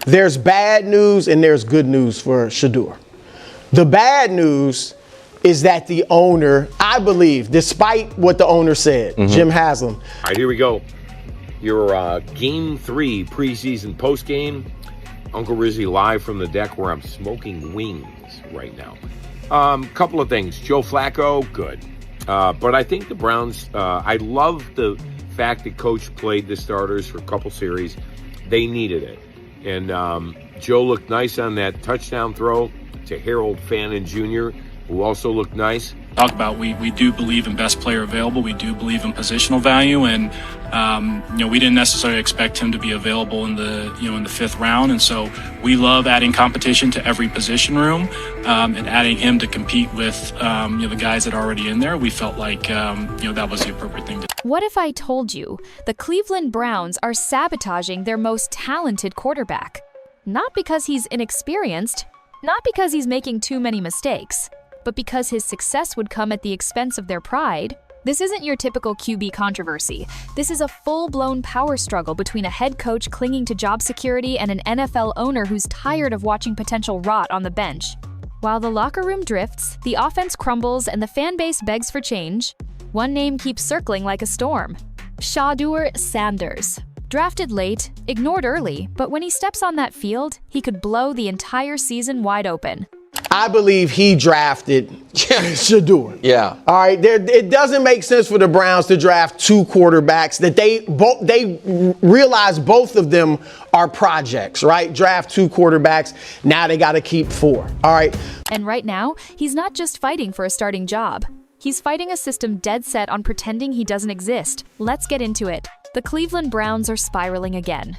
there's bad news and there's good news for Shedeur. The bad news is that the owner, I believe, despite what the owner said, Jim Haslam. All right, here we go. Your Game 3 preseason postgame. Uncle Rizzy live from the deck where I'm smoking wings right now. Couple of things. Joe Flacco, good. But I think the Browns, I love the fact that Coach played the starters for a couple series. They needed it. And Joe looked nice on that touchdown throw to Harold Fannin Jr., who also looked nice. Talk about we do believe in best player available. We do believe in positional value, and we didn't necessarily expect him to be available in the fifth round. And so we love adding competition to every position room and adding him to compete with the guys that are already in there. We felt like that was the appropriate thing to do. What if I told you the Cleveland Browns are sabotaging their most talented quarterback? Not because he's inexperienced, not because he's making too many mistakes, but because his success would come at the expense of their pride. This isn't your typical QB controversy. This is a full-blown power struggle between a head coach clinging to job security and an NFL owner who's tired of watching potential rot on the bench. While the locker room drifts, the offense crumbles, and the fan base begs for change, one name keeps circling like a storm: Shadur Sanders. Drafted late, ignored early, but when he steps on that field, he could blow the entire season wide open. I believe he drafted Shedeur. Yeah. All right. It doesn't make sense for the Browns to draft two quarterbacks that they realize both of them are projects, right? Draft two quarterbacks. Now they got to keep four. All right. And right now, he's not just fighting for a starting job. He's fighting a system dead set on pretending he doesn't exist. Let's get into it. The Cleveland Browns are spiraling again.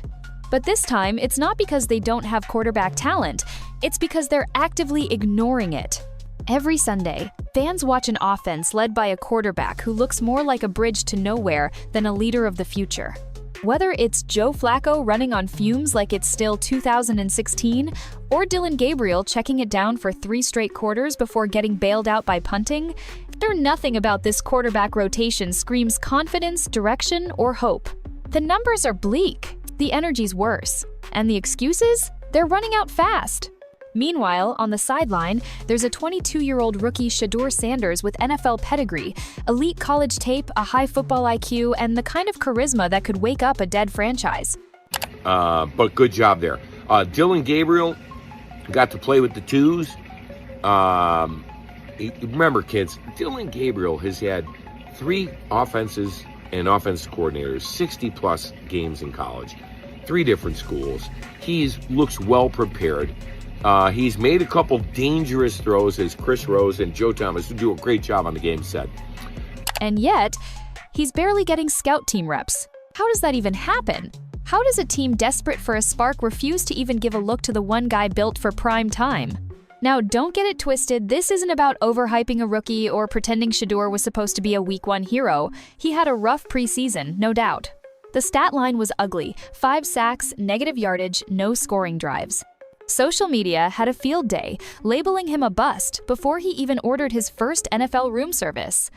But this time, it's not because they don't have quarterback talent. It's because they're actively ignoring it. Every Sunday, fans watch an offense led by a quarterback who looks more like a bridge to nowhere than a leader of the future. Whether it's Joe Flacco running on fumes like it's still 2016, or Dylan Gabriel checking it down for 3 straight quarters before getting bailed out by punting, nothing about this quarterback rotation screams confidence, direction, or hope. The numbers are bleak. The energy's worse. And the excuses? They're running out fast. Meanwhile, on the sideline, there's a 22-year-old rookie Shedeur Sanders with NFL pedigree, elite college tape, a high football IQ, and the kind of charisma that could wake up a dead franchise. But good job there. Dylan Gabriel got to play with the twos. Remember, kids, Dylan Gabriel has had 3 offenses and offensive coordinators, 60-plus games in college, 3 different schools. He looks well prepared. He's made a couple dangerous throws as Chris Rose and Joe Thomas, who do a great job on the game set. And yet, he's barely getting scout team reps. How does that even happen? How does a team desperate for a spark refuse to even give a look to the one guy built for prime time? Now, don't get it twisted, this isn't about overhyping a rookie or pretending Shedeur was supposed to be a Week 1 hero. He had a rough preseason, no doubt. The stat line was ugly: 5 sacks, negative yardage, no scoring drives. Social media had a field day, labeling him a bust before he even ordered his first NFL room service.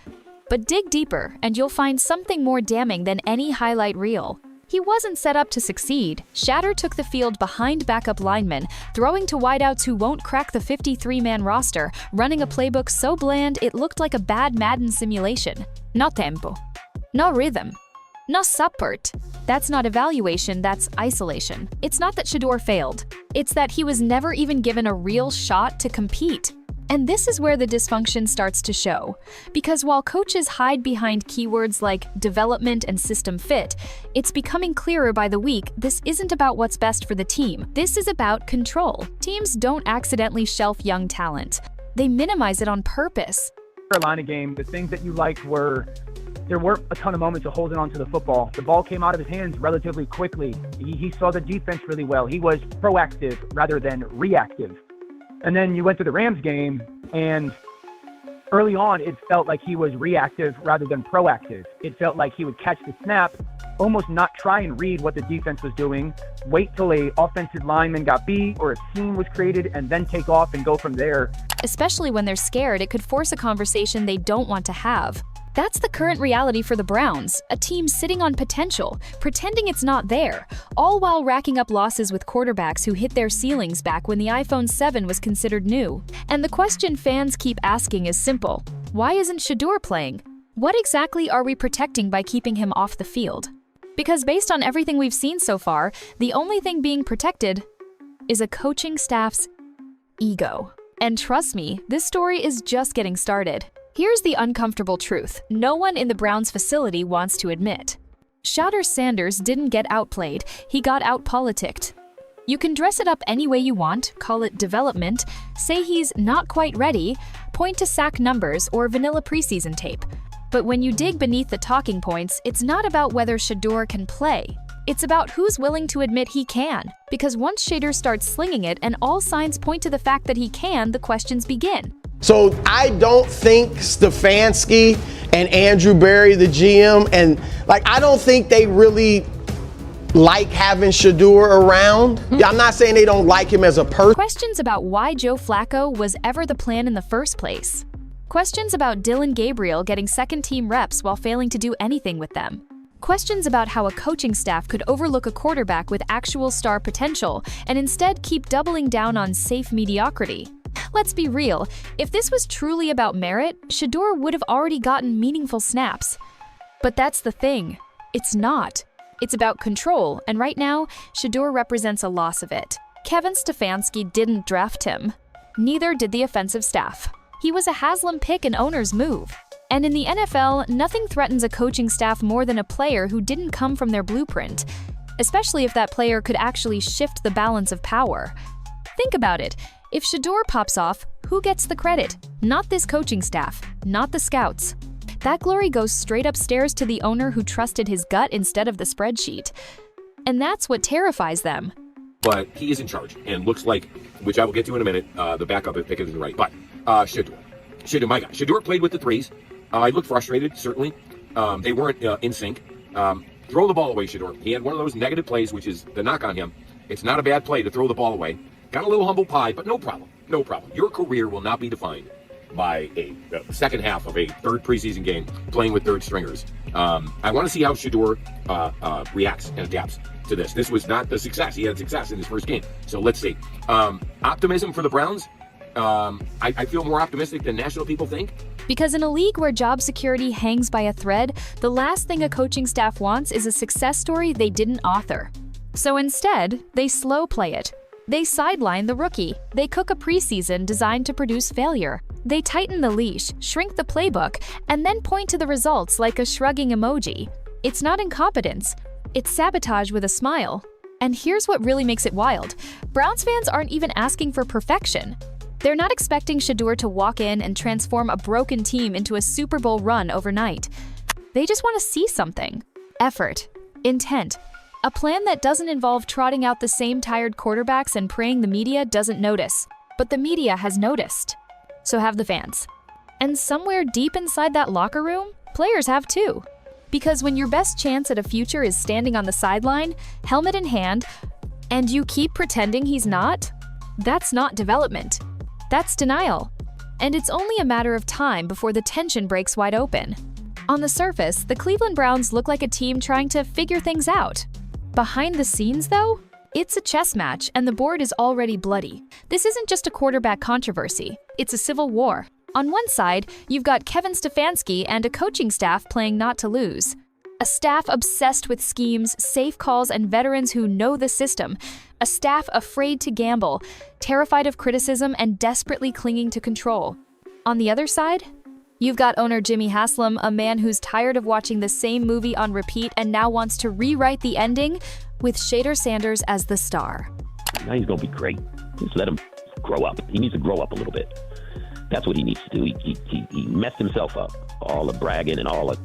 But dig deeper, and you'll find something more damning than any highlight reel. He wasn't set up to succeed. Shadur took the field behind backup linemen, throwing to wideouts who won't crack the 53-man roster, running a playbook so bland it looked like a bad Madden simulation. No tempo. No rhythm. No support. That's not evaluation, that's isolation. It's not that Shedeur failed. It's that he was never even given a real shot to compete. And this is where the dysfunction starts to show. Because while coaches hide behind keywords like development and system fit, it's becoming clearer by the week this isn't about what's best for the team. This is about control. Teams don't accidentally shelf young talent. They minimize it on purpose. Carolina game, the things that you liked were there weren't a ton of moments of holding on to the football. The ball came out of his hands relatively quickly. He saw the defense really well. He was proactive rather than reactive. And then you went to the Rams game, and early on, it felt like he was reactive rather than proactive. It felt like he would catch the snap, almost not try and read what the defense was doing, wait till a offensive lineman got beat or a seam was created, and then take off and go from there. Especially when they're scared, it could force a conversation they don't want to have. That's the current reality for the Browns, a team sitting on potential, pretending it's not there, all while racking up losses with quarterbacks who hit their ceilings back when the iPhone 7 was considered new. And the question fans keep asking is simple. Why isn't Shadur playing? What exactly are we protecting by keeping him off the field? Because based on everything we've seen so far, the only thing being protected is a coaching staff's ego. And trust me, this story is just getting started. Here's the uncomfortable truth no one in the Browns facility wants to admit. Shadur Sanders didn't get outplayed, he got outpoliticked. You can dress it up any way you want, call it development, say he's not quite ready, point to sack numbers or vanilla preseason tape. But when you dig beneath the talking points, it's not about whether Shadur can play. It's about who's willing to admit he can. Because once Shedeur starts slinging it and all signs point to the fact that he can, the questions begin. So I don't think Stefanski and Andrew Berry, the GM, and I don't think they really like having Shedeur around. I'm not saying they don't like him as a person. Questions about why Joe Flacco was ever the plan in the first place. Questions about Dylan Gabriel getting second-team reps while failing to do anything with them. Questions about how a coaching staff could overlook a quarterback with actual star potential and instead keep doubling down on safe mediocrity. Let's be real, if this was truly about merit, Shedeur would have already gotten meaningful snaps. But that's the thing, it's not. It's about control, and right now, Shedeur represents a loss of it. Kevin Stefanski didn't draft him. Neither did the offensive staff. He was a Haslam pick and owner's move. And in the NFL, nothing threatens a coaching staff more than a player who didn't come from their blueprint, especially if that player could actually shift the balance of power. Think about it. If Shedeur pops off, who gets the credit? Not this coaching staff, not the scouts. That glory goes straight upstairs to the owner who trusted his gut instead of the spreadsheet. And that's what terrifies them. But he is in charge, and looks like, which I will get to in a minute, the backup at pick is right. But Shedeur, my guy. Shedeur played with the threes. He looked frustrated, certainly. They weren't in sync. Throw the ball away, Shedeur. He had one of those negative plays, which is the knock on him. It's not a bad play to throw the ball away. Got a little humble pie, but no problem. No problem. Your career will not be defined by a second half of a third preseason game playing with third stringers. I want to see how Shedeur reacts and adapts to this. This was not the success. He had success in his first game. So let's see. Optimism for the Browns. I feel more optimistic than national people think. Because in a league where job security hangs by a thread, the last thing a coaching staff wants is a success story they didn't author. So instead, they slow play it. They sideline the rookie. They cook a preseason designed to produce failure. They tighten the leash, shrink the playbook, and then point to the results like a shrugging emoji. It's not incompetence. It's sabotage with a smile. And here's what really makes it wild. Browns fans aren't even asking for perfection. They're not expecting Shedeur to walk in and transform a broken team into a Super Bowl run overnight. They just want to see something. Effort. Intent. A plan that doesn't involve trotting out the same tired quarterbacks and praying the media doesn't notice. But the media has noticed. So have the fans. And somewhere deep inside that locker room, players have too. Because when your best chance at a future is standing on the sideline, helmet in hand, and you keep pretending he's not, that's not development. That's denial. And it's only a matter of time before the tension breaks wide open. On the surface, the Cleveland Browns look like a team trying to figure things out. Behind the scenes, though, it's a chess match and the board is already bloody. This isn't just a quarterback controversy, it's a civil war. On one side, you've got Kevin Stefanski and a coaching staff playing not to lose. A staff obsessed with schemes, safe calls, and veterans who know the system. A staff afraid to gamble, terrified of criticism, and desperately clinging to control. On the other side, you've got owner Jimmy Haslam, a man who's tired of watching the same movie on repeat and now wants to rewrite the ending with Shedeur Sanders as the star. Now he's going to be great. Just let him grow up. He needs to grow up a little bit. That's what he needs to do. He messed himself up. All the bragging and all the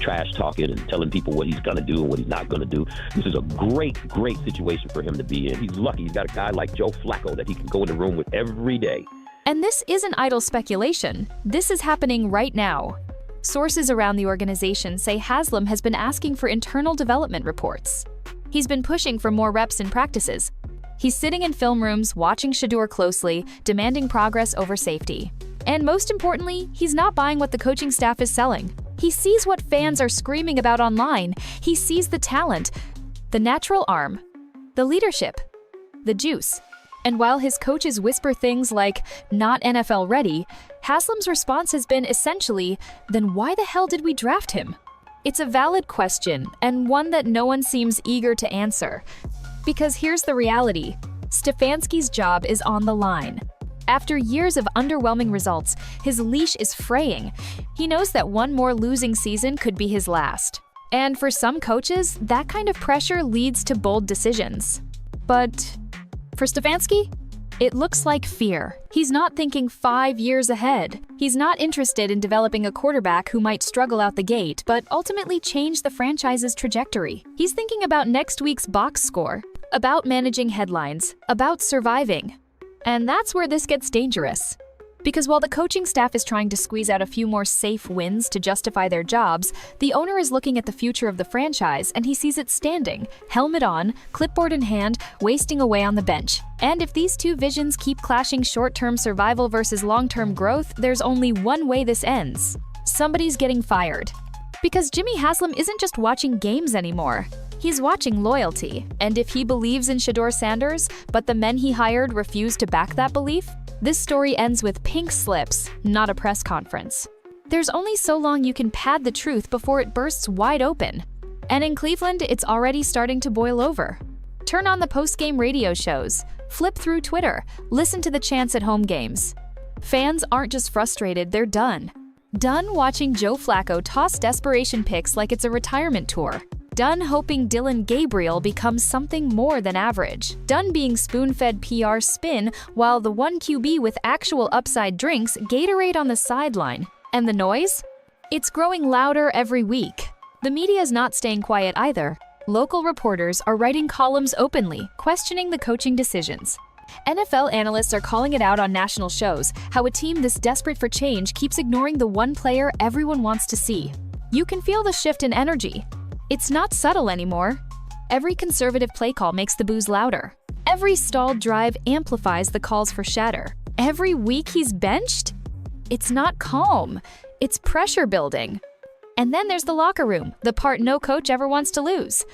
trash talking and telling people what he's going to do and what he's not going to do. This is a great situation for him to be in. He's lucky. He's got a guy like Joe Flacco that he can go in the room with every day. And this isn't idle speculation. This is happening right now. Sources around the organization say Haslam has been asking for internal development reports. He's been pushing for more reps in practices. He's sitting in film rooms, watching Shedeur closely, demanding progress over safety. And most importantly, he's not buying what the coaching staff is selling. He sees what fans are screaming about online. He sees the talent, the natural arm, the leadership, the juice. And while his coaches whisper things like, not NFL ready, Haslam's response has been essentially, then why the hell did we draft him? It's a valid question, and one that no one seems eager to answer. Because here's the reality. Stefanski's job is on the line. After years of underwhelming results, his leash is fraying. He knows that one more losing season could be his last. And for some coaches, that kind of pressure leads to bold decisions. But for Stefanski, it looks like fear. He's not thinking 5 years ahead. He's not interested in developing a quarterback who might struggle out the gate, but ultimately change the franchise's trajectory. He's thinking about next week's box score, about managing headlines, about surviving. And that's where this gets dangerous. Because while the coaching staff is trying to squeeze out a few more safe wins to justify their jobs, the owner is looking at the future of the franchise and he sees it standing, helmet on, clipboard in hand, wasting away on the bench. And if these two visions keep clashing, short-term survival versus long-term growth, there's only one way this ends. Somebody's getting fired. Because Jimmy Haslam isn't just watching games anymore. He's watching loyalty. And if he believes in Shedeur Sanders, but the men he hired refuse to back that belief, this story ends with pink slips, not a press conference. There's only so long you can pad the truth before it bursts wide open. And in Cleveland, it's already starting to boil over. Turn on the post-game radio shows, flip through Twitter, listen to the chants at home games. Fans aren't just frustrated, they're done. Done watching Joe Flacco toss desperation picks like it's a retirement tour. Done hoping Dylan Gabriel becomes something more than average. Done being spoon-fed PR spin while the one QB with actual upside drinks Gatorade on the sideline. And the noise? It's growing louder every week. The media is not staying quiet either. Local reporters are writing columns openly, questioning the coaching decisions. NFL analysts are calling it out on national shows, how a team this desperate for change keeps ignoring the one player everyone wants to see. You can feel the shift in energy. It's not subtle anymore. Every conservative play call makes the boos louder. Every stalled drive amplifies the calls for Shadur. Every week he's benched? It's not calm. It's pressure building. And then there's the locker room, the part no coach ever wants to lose.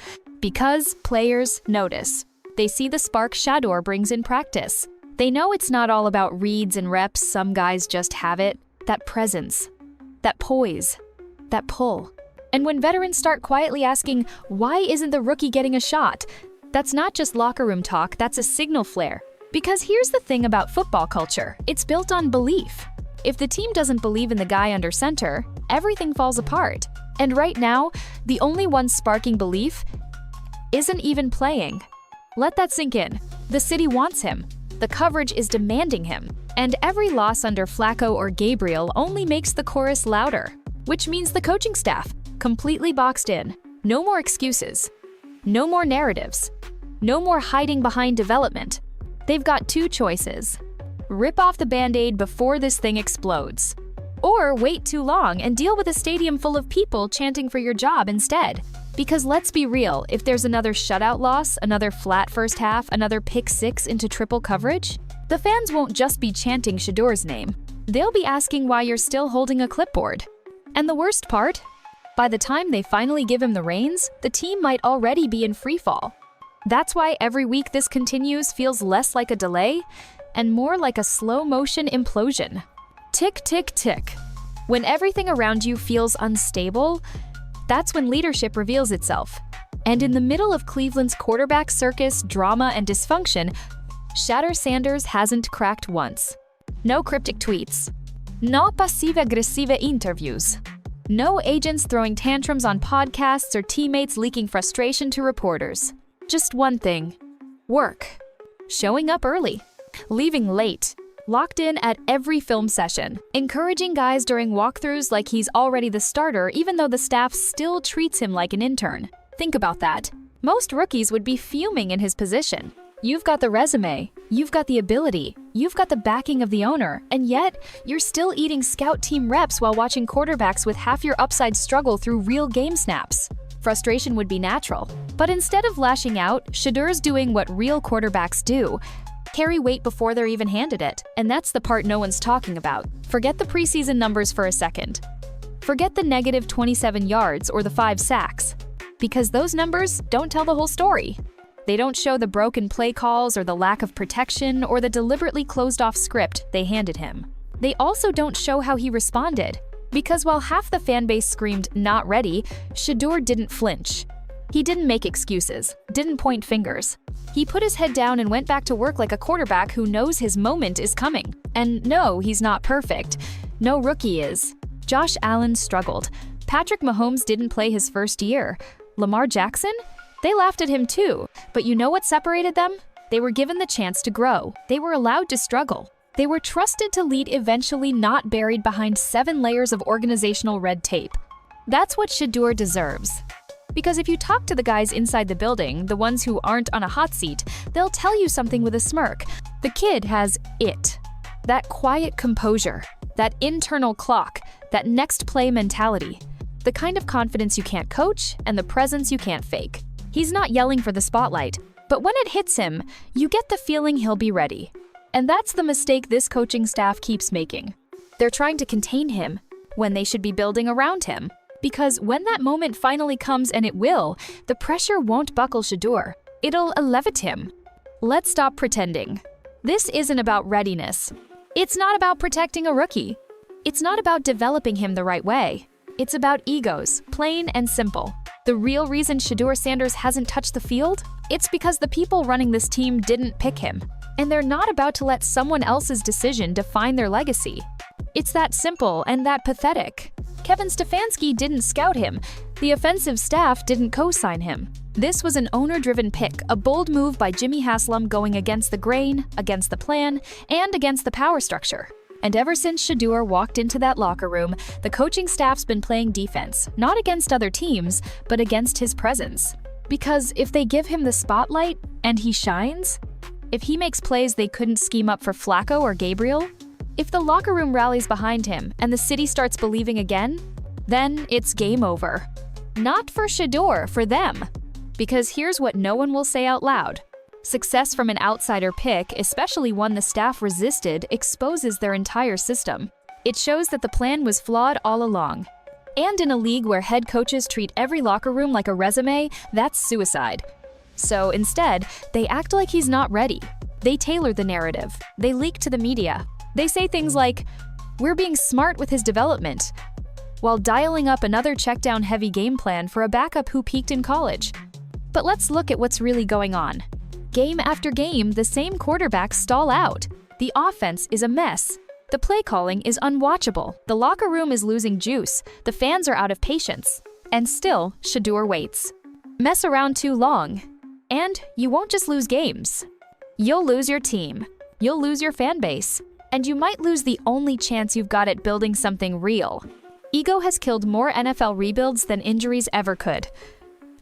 Because players notice. They see the spark Shadur brings in practice. They know it's not all about reads and reps, some guys just have it. That presence, that poise, that pull. And when veterans start quietly asking, why isn't the rookie getting a shot? That's not just locker room talk, that's a signal flare. Because here's the thing about football culture, it's built on belief. If the team doesn't believe in the guy under center, everything falls apart. And right now, the only one sparking belief isn't even playing. Let that sink in. The city wants him. The coverage is demanding him. And every loss under Flacco or Gabriel only makes the chorus louder. Which means the coaching staff, completely boxed in. No more excuses. No more narratives. No more hiding behind development. They've got two choices. Rip off the Band-Aid before this thing explodes. Or wait too long and deal with a stadium full of people chanting for your job instead. Because let's be real, if there's another shutout loss, another flat first half, another pick six into triple coverage, the fans won't just be chanting Shedur's name. They'll be asking why you're still holding a clipboard. And the worst part? By the time they finally give him the reins, the team might already be in freefall. That's why every week this continues feels less like a delay and more like a slow-motion implosion. Tick, tick, tick. When everything around you feels unstable, that's when leadership reveals itself. And in the middle of Cleveland's quarterback circus, drama, and dysfunction, Shedeur Sanders hasn't cracked once. No cryptic tweets. No passive-aggressive interviews. No agents throwing tantrums on podcasts or teammates leaking frustration to reporters. Just one thing. Work. Showing up early. Leaving late. Locked in at every film session, encouraging guys during walkthroughs like he's already the starter even though the staff still treats him like an intern. Think about that. Most rookies would be fuming in his position. You've got the resume, you've got the ability, you've got the backing of the owner, and yet you're still eating scout team reps while watching quarterbacks with half your upside struggle through real game snaps. Frustration would be natural. But instead of lashing out, Shedur's doing what real quarterbacks do. Carry weight before they're even handed it, and that's the part no one's talking about. Forget the preseason numbers for a second. Forget the negative 27 yards or the 5 sacks, because those numbers don't tell the whole story. They don't show the broken play calls or the lack of protection or the deliberately closed-off script they handed him. They also don't show how he responded, because while half the fan base screamed "not ready," Shadur didn't flinch. He didn't make excuses, didn't point fingers. He put his head down and went back to work like a quarterback who knows his moment is coming. And no, he's not perfect. No rookie is. Josh Allen struggled. Patrick Mahomes didn't play his first year. Lamar Jackson? They laughed at him too. But you know what separated them? They were given the chance to grow. They were allowed to struggle. They were trusted to lead, eventually not buried behind 7 layers of organizational red tape. That's what Shedeur deserves. Because if you talk to the guys inside the building, the ones who aren't on a hot seat, they'll tell you something with a smirk. The kid has it. That quiet composure, that internal clock, that next play mentality. The kind of confidence you can't coach and the presence you can't fake. He's not yelling for the spotlight, but when it hits him, you get the feeling he'll be ready. And that's the mistake this coaching staff keeps making. They're trying to contain him when they should be building around him. Because when that moment finally comes, and it will, the pressure won't buckle Shedeur. It'll elevate him. Let's stop pretending. This isn't about readiness. It's not about protecting a rookie. It's not about developing him the right way. It's about egos, plain and simple. The real reason Shedeur Sanders hasn't touched the field? It's because the people running this team didn't pick him. And they're not about to let someone else's decision define their legacy. It's that simple and that pathetic. Kevin Stefanski didn't scout him. The offensive staff didn't co-sign him. This was an owner-driven pick, a bold move by Jimmy Haslam going against the grain, against the plan, and against the power structure. And ever since Shedeur walked into that locker room, the coaching staff's been playing defense, not against other teams, but against his presence. Because if they give him the spotlight, and he shines, if he makes plays they couldn't scheme up for Flacco or Gabriel, if the locker room rallies behind him and the city starts believing again, then it's game over. Not for Shedeur, for them. Because here's what no one will say out loud. Success from an outsider pick, especially one the staff resisted, exposes their entire system. It shows that the plan was flawed all along. And in a league where head coaches treat every locker room like a resume, that's suicide. So instead, they act like he's not ready. They tailor the narrative. They leak to the media. They say things like, "We're being smart with his development," while dialing up another check-down-heavy game plan for a backup who peaked in college. But let's look at what's really going on. Game after game, the same quarterbacks stall out. The offense is a mess. The play calling is unwatchable. The locker room is losing juice. The fans are out of patience. And still, Shedeur waits. Mess around too long. And you won't just lose games. You'll lose your team. You'll lose your fan base. And you might lose the only chance you've got at building something real. Ego has killed more NFL rebuilds than injuries ever could.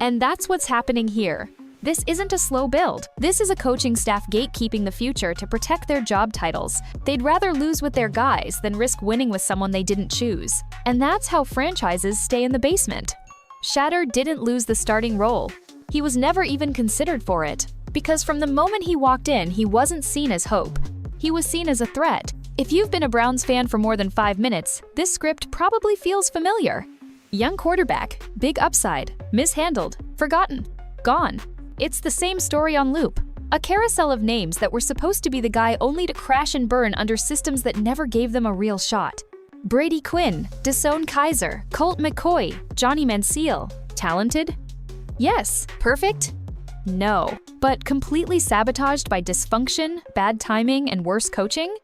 And that's what's happening here. This isn't a slow build. This is a coaching staff gatekeeping the future to protect their job titles. They'd rather lose with their guys than risk winning with someone they didn't choose. And that's how franchises stay in the basement. Shadur didn't lose the starting role. He was never even considered for it. Because from the moment he walked in, he wasn't seen as hope. He was seen as a threat. If you've been a Browns fan for more than 5 minutes, this script probably feels familiar. Young quarterback, big upside, mishandled, forgotten, gone. It's the same story on loop. A carousel of names that were supposed to be the guy only to crash and burn under systems that never gave them a real shot. Brady Quinn, Deshaun Kaiser, Colt McCoy, Johnny Manziel. Talented? Yes. Perfect? No. But completely sabotaged by dysfunction, bad timing, and worse coaching?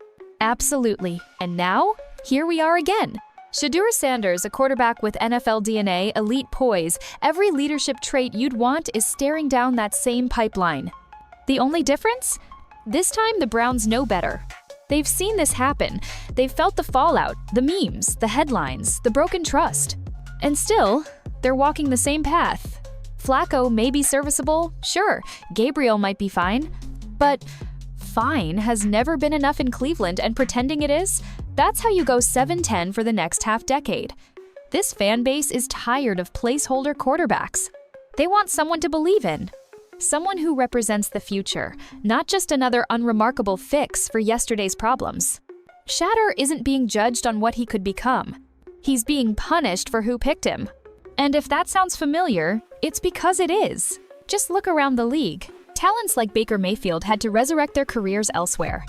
Absolutely. And now, here we are again. Shedeur Sanders, a quarterback with NFL DNA, elite poise, every leadership trait you'd want is staring down that same pipeline. The only difference? This time the Browns know better. They've seen this happen. They've felt the fallout, the memes, the headlines, the broken trust. And still, they're walking the same path. Flacco may be serviceable, sure, Gabriel might be fine, but fine has never been enough in Cleveland, and pretending it is, that's how you go 7-10 for the next half-decade. This fan base is tired of placeholder quarterbacks. They want someone to believe in. Someone who represents the future, not just another unremarkable fix for yesterday's problems. Shadur isn't being judged on what he could become. He's being punished for who picked him. And if that sounds familiar, it's because it is. Just look around the league. Talents like Baker Mayfield had to resurrect their careers elsewhere.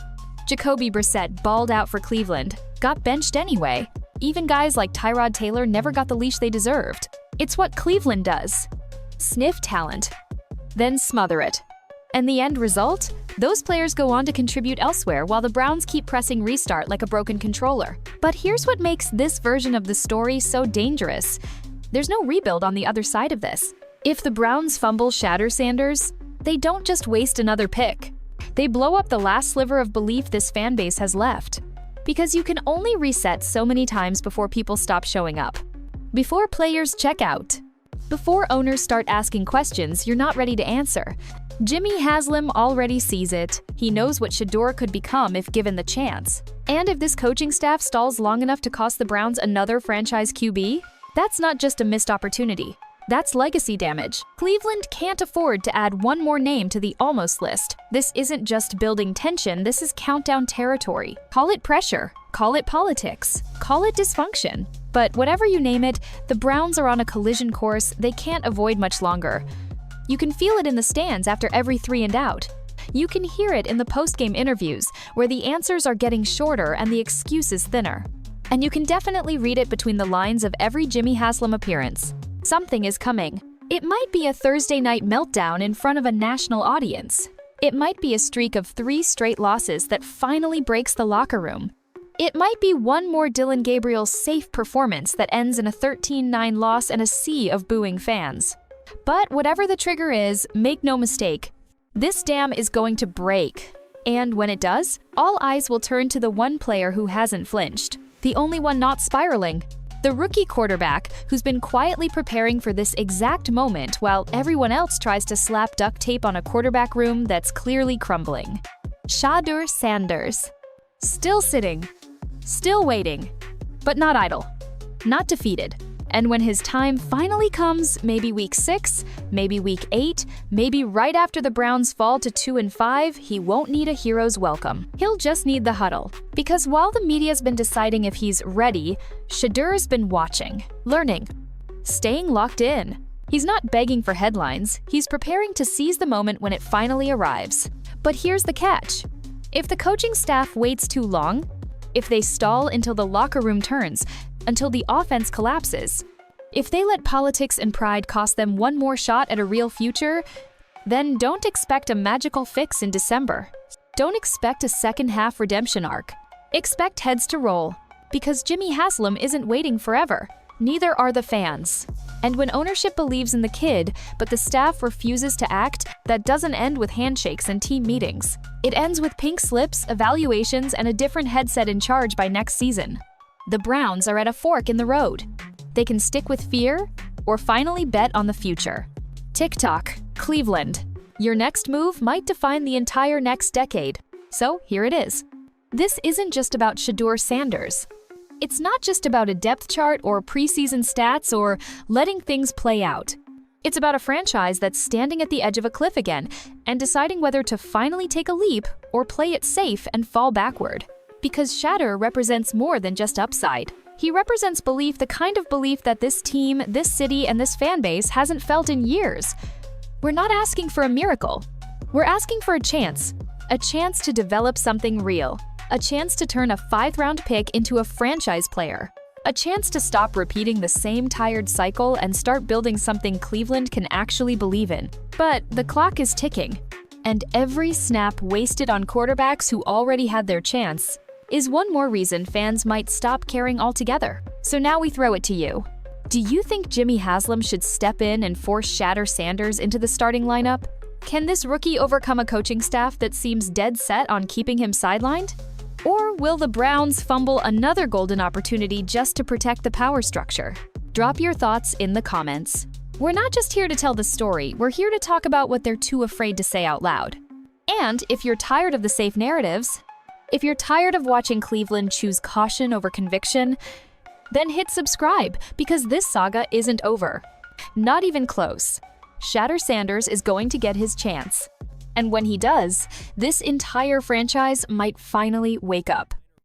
Jacoby Brissett balled out for Cleveland, got benched anyway. Even guys like Tyrod Taylor never got the leash they deserved. It's what Cleveland does. Sniff talent, then smother it. And the end result? Those players go on to contribute elsewhere while the Browns keep pressing restart like a broken controller. But here's what makes this version of the story so dangerous. There's no rebuild on the other side of this. If the Browns fumble Shadur Sanders, they don't just waste another pick. They blow up the last sliver of belief this fan base has left. Because you can only reset so many times before people stop showing up. Before players check out. Before owners start asking questions you're not ready to answer. Jimmy Haslam already sees it. He knows what Shadur could become if given the chance. And if this coaching staff stalls long enough to cost the Browns another franchise QB, that's not just a missed opportunity. That's legacy damage. Cleveland can't afford to add one more name to the almost list. This isn't just building tension, this is countdown territory. Call it pressure, call it politics, call it dysfunction. But whatever you name it, the Browns are on a collision course they can't avoid much longer. You can feel it in the stands after every 3 and out. You can hear it in the post-game interviews, where the answers are getting shorter and the excuses thinner. And you can definitely read it between the lines of every Jimmy Haslam appearance. Something is coming. It might be a Thursday night meltdown in front of a national audience. It might be a streak of 3 straight losses that finally breaks the locker room. It might be one more Dylan Gabriel's safe performance that ends in a 13-9 loss and a sea of booing fans. But whatever the trigger is, make no mistake, this dam is going to break. And when it does, all eyes will turn to the one player who hasn't flinched, the only one not spiraling. The rookie quarterback who's been quietly preparing for this exact moment while everyone else tries to slap duct tape on a quarterback room that's clearly crumbling. Shadur Sanders. Still sitting, still waiting, but not idle, not defeated. And when his time finally comes, maybe week 6, maybe week 8, maybe right after the Browns fall to 2-5, he won't need a hero's welcome. He'll just need the huddle. Because while the media's been deciding if he's ready, Shedur's been watching, learning, staying locked in. He's not begging for headlines, he's preparing to seize the moment when it finally arrives. But here's the catch. If the coaching staff waits too long, if they stall until the locker room turns, until the offense collapses, if they let politics and pride cost them one more shot at a real future, then don't expect a magical fix in December. Don't expect a second-half redemption arc. Expect heads to roll, because Jimmy Haslam isn't waiting forever. Neither are the fans. And when ownership believes in the kid, but the staff refuses to act, that doesn't end with handshakes and team meetings. It ends with pink slips, evaluations, and a different headset in charge by next season. The Browns are at a fork in the road. They can stick with fear or finally bet on the future. Tick-tock, Cleveland. Your next move might define the entire next decade. So here it is. This isn't just about Shadur Sanders. It's not just about a depth chart or preseason stats or letting things play out. It's about a franchise that's standing at the edge of a cliff again and deciding whether to finally take a leap or play it safe and fall backward. Because Shadur represents more than just upside. He represents belief, the kind of belief that this team, this city, and this fan base hasn't felt in years. We're not asking for a miracle. We're asking for a chance to develop something real, a chance to turn a 5th-round pick into a franchise player, a chance to stop repeating the same tired cycle and start building something Cleveland can actually believe in. But the clock is ticking, and every snap wasted on quarterbacks who already had their chance is one more reason fans might stop caring altogether. So now we throw it to you. Do you think Jimmy Haslam should step in and force Shadur Sanders into the starting lineup? Can this rookie overcome a coaching staff that seems dead set on keeping him sidelined? Or will the Browns fumble another golden opportunity just to protect the power structure? Drop your thoughts in the comments. We're not just here to tell the story, we're here to talk about what they're too afraid to say out loud. And if you're tired of the safe narratives, if you're tired of watching Cleveland choose caution over conviction, then hit subscribe, because this saga isn't over. Not even close. Shadur Sanders is going to get his chance. And when he does, this entire franchise might finally wake up.